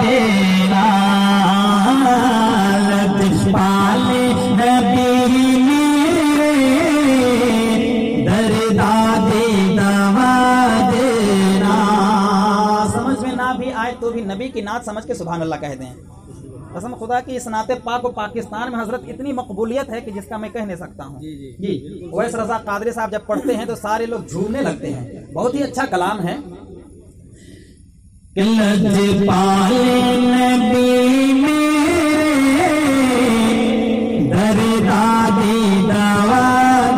देना पाले नबी दरदादे दवा देना। समझ में ना भी आए तो भी नबी की नात समझ के सुभान अल्लाह कह दें। कसम खुदा की इस नाते पाक को पाकिस्तान में हजरत इतनी मकबूलियत है कि जिसका मैं कह नहीं सकता हूँ। जी वैस रजा कादरी साहब जब पढ़ते हैं तो सारे लोग झूमने लगते हैं। बहुत ही अच्छा कलाम है। पाले नबी दरदादे दवा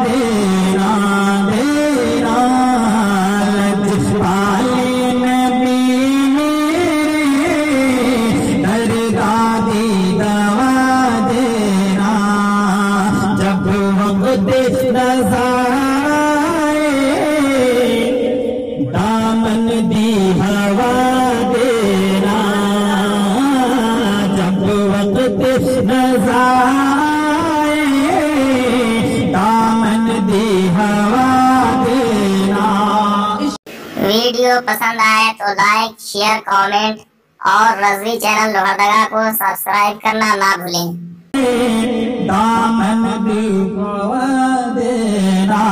देना देना पाले नबी दरदादे दवा देना। जब वक्त नज़ारे दामन दी हवा देना। जब वक्त नज़ारे दामन दी हवा देना। वीडियो पसंद आए तो लाइक शेयर कमेंट और रज़वी चैनल लोहरदगा को सब्सक्राइब करना ना भूलें। दामन दी हवा देना।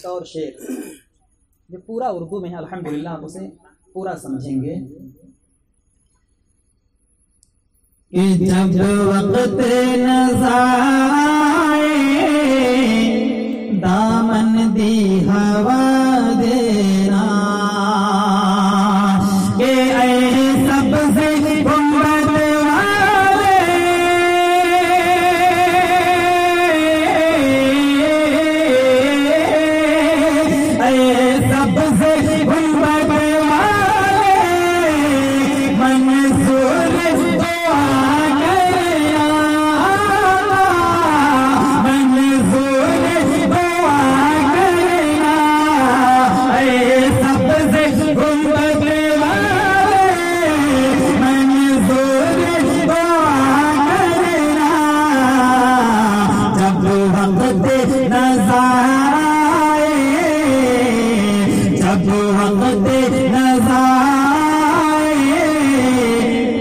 और शेर जो पूरा उर्दू में है अल्हम्दुलिल्लाह आप उसे पूरा समझेंगे कि जब वक्त नज़ारे दामन दी हवा देना। के सबसे गुंबद वाले सबसे गुंबद वाले मंसूर दुआ करना। मंसूर दुआ करना सबसे गुंबद वाले मंसूर दुआ करना। जब वक्त नज़ारे जब वक्त नज़ारे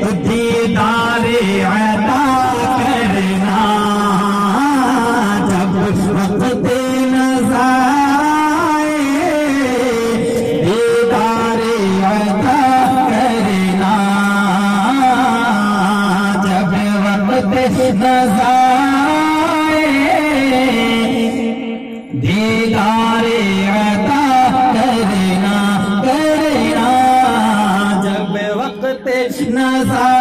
तो दीदारे अता करना। जब वक्त नज़ारे दीदारे अता करना। जब वक्त नज़ारे दीदारे अता करना करना। जब वक्त नज़ारे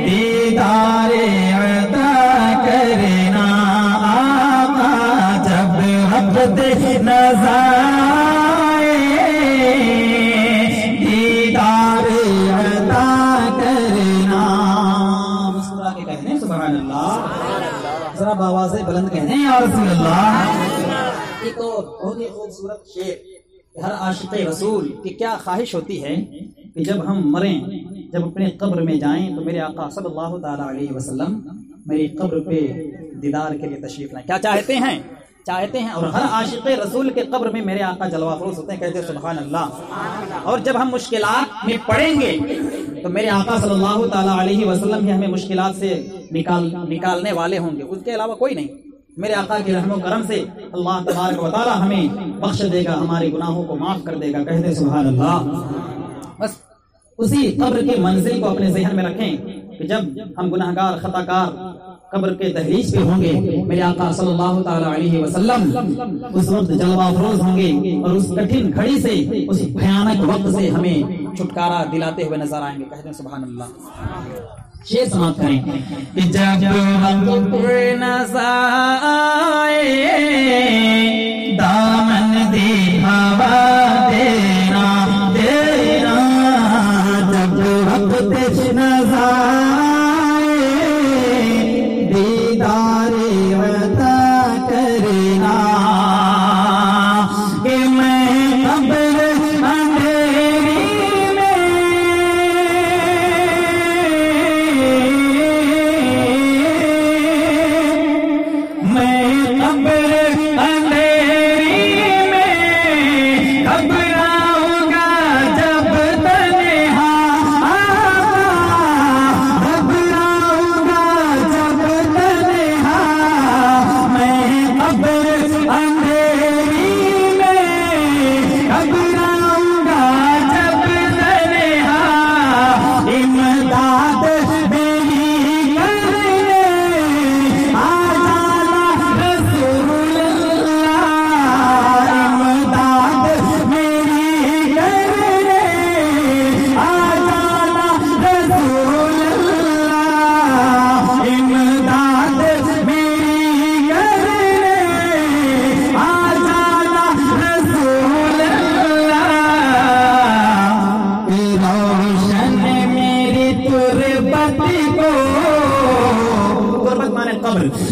दीदारे अता वक्त नज़ाए दीदार अता करना। मुस्कुरा के कहने सुभान अल्लाह, जरा बाबा से बुलंद कहने या रसूल अल्लाह। एक और बहुत ही खूबसूरत शेर, हर आशिक़ रसूल की क्या ख्वाहिश होती है कि जब हम मरें, जब अपने कब्र में जाएं तो मेरे आका सल्लल्लाहु ताला अलैहि वसल्लम मेरी कब्र पे दीदार के लिए तशरीफ लाएं। क्या चाहते हैं? चाहते हैं। और हर आशिक़ रसूल के कब्र में मेरे आका जलवा फरोज़ होते हैं, कहते हैं सुभान अल्लाह। और जब हम मुश्किलात में पड़ेंगे तो मेरे आका सल्लल्लाहु ताला अलैहि वसल्लम ही हमें मुश्किलात से निकालने वाले होंगे, उसके अलावा कोई नहीं। मेरे आका के रहमो करम से अल्लाह तबारक व तआला हमें बख्श देगा, हमारे गुनाहों को माफ कर देगा, कहते सुभान अल्लाह। बस उसी कब्र की मंजिल को अपने ज़हन में रखें कि जब हम गुनाहगार खताकार कब्र के दहलीज पे होंगे, मेरे आका सल्लल्लाहु ताला अलैहि वसल्लम उस वक्त जलवा अफरोज होंगे और उस कठिन घड़ी से, उस भयानक वक्त से हमें छुटकारा दिलाते हुए नजर आएंगे, कहते हैं सुभान अल्लाह। शेर समाप्त करें कि जब वक्त नज़र आए दामन दे हवा देना देना, जब वक्त नज़र आए दीदार अता करना। कि मैं कब्र अंधेरी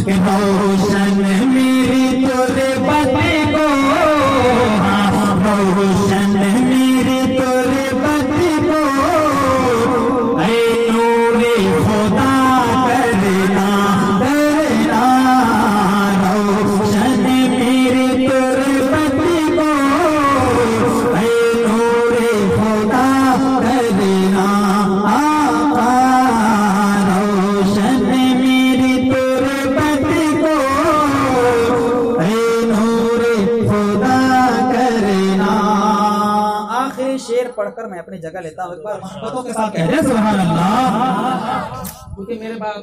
के रोशन मेरी तुरबत को, रोशन मेरी तुरबत को, ऐ नूरे खुदा करना करना, रोशन मेरी तुरबत को, ऐ नूरे खुदा करना। आका रोशन मेरी तुरबत को, ऐ नूरे खुदा करना। आखिरी शेर पढ़कर मैं अपनी जगह लेता हूँ, एक बार मोहब्बतों के साथ कह रहे हैं सुभान अल्लाह। क्योंकि मेरे बाद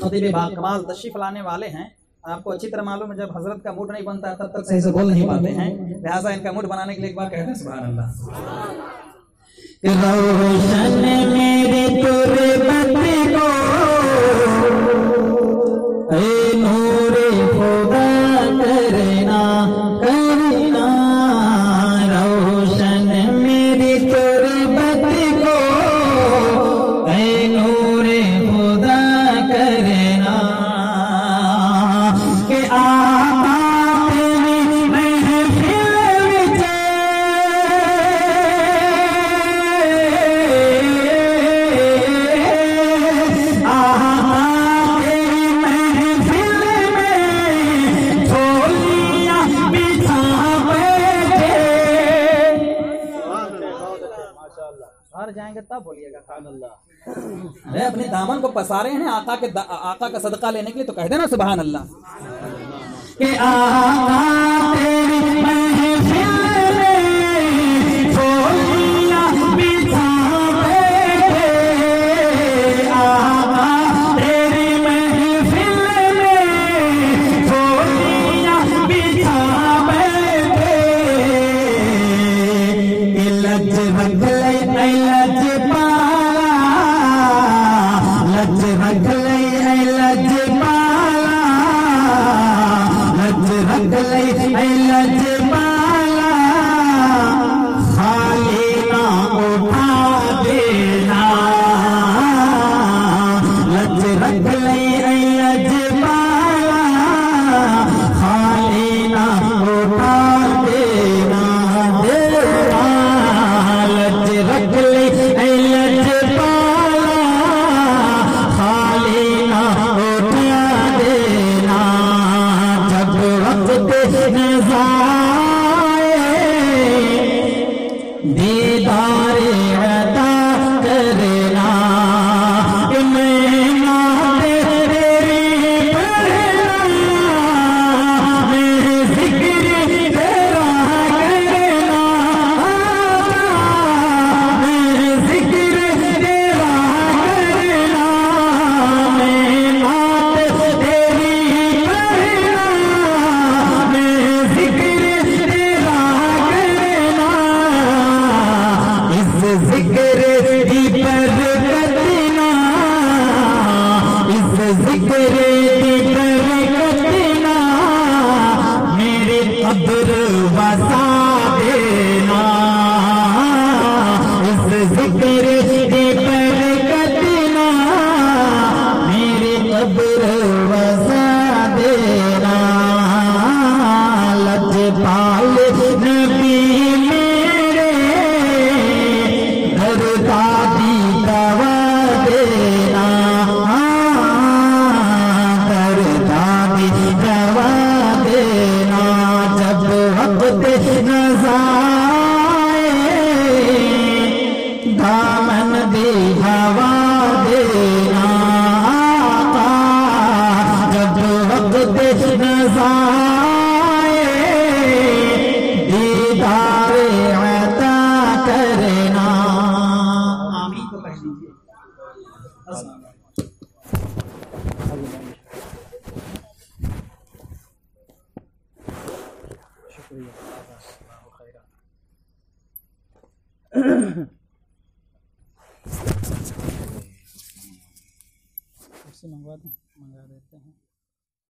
खतीब बाकमाल तशरीफ लाने वाले हैं, आपको अच्छी तरह मालूम है जब हजरत का मूड नहीं बनता तब तक सही से बोल नहीं पाते हैं, लिहाजा इनका मूड बनाने के लिए एक बार कहते हैं सुभान अल्लाह। रोशन मेरी तुरबत को, ऐ नूरे खुदा करना करना, रोशन मेरी तुरबत को, ऐ नूरे खुदा करना। के आका तेरी महफिल विच, आका तेरी महफिल में झोलियां बिछा बैठे। बाहर जाएंगे तब बोलिएगा खान अल्लाह। अरे अपने दामन को पसारे हैं आका का सदका लेने के लिए, तो कह देना सुभान अल्लाह। कि आका तेरी महफिल में झोलियां बिछा बैठे, आका तेरी महफिल में झोलियां बिछा बैठे। लज रख ले लज पाला, लज रख ले लज पाला, लज रख ले हवा देना जब वक्त रज़ा दामन भी हवा देना आका जब वक्त रज़ा दीदार अता करना। आमीन तो कह लीजिए। कुर्सी मंगवा देते हैं।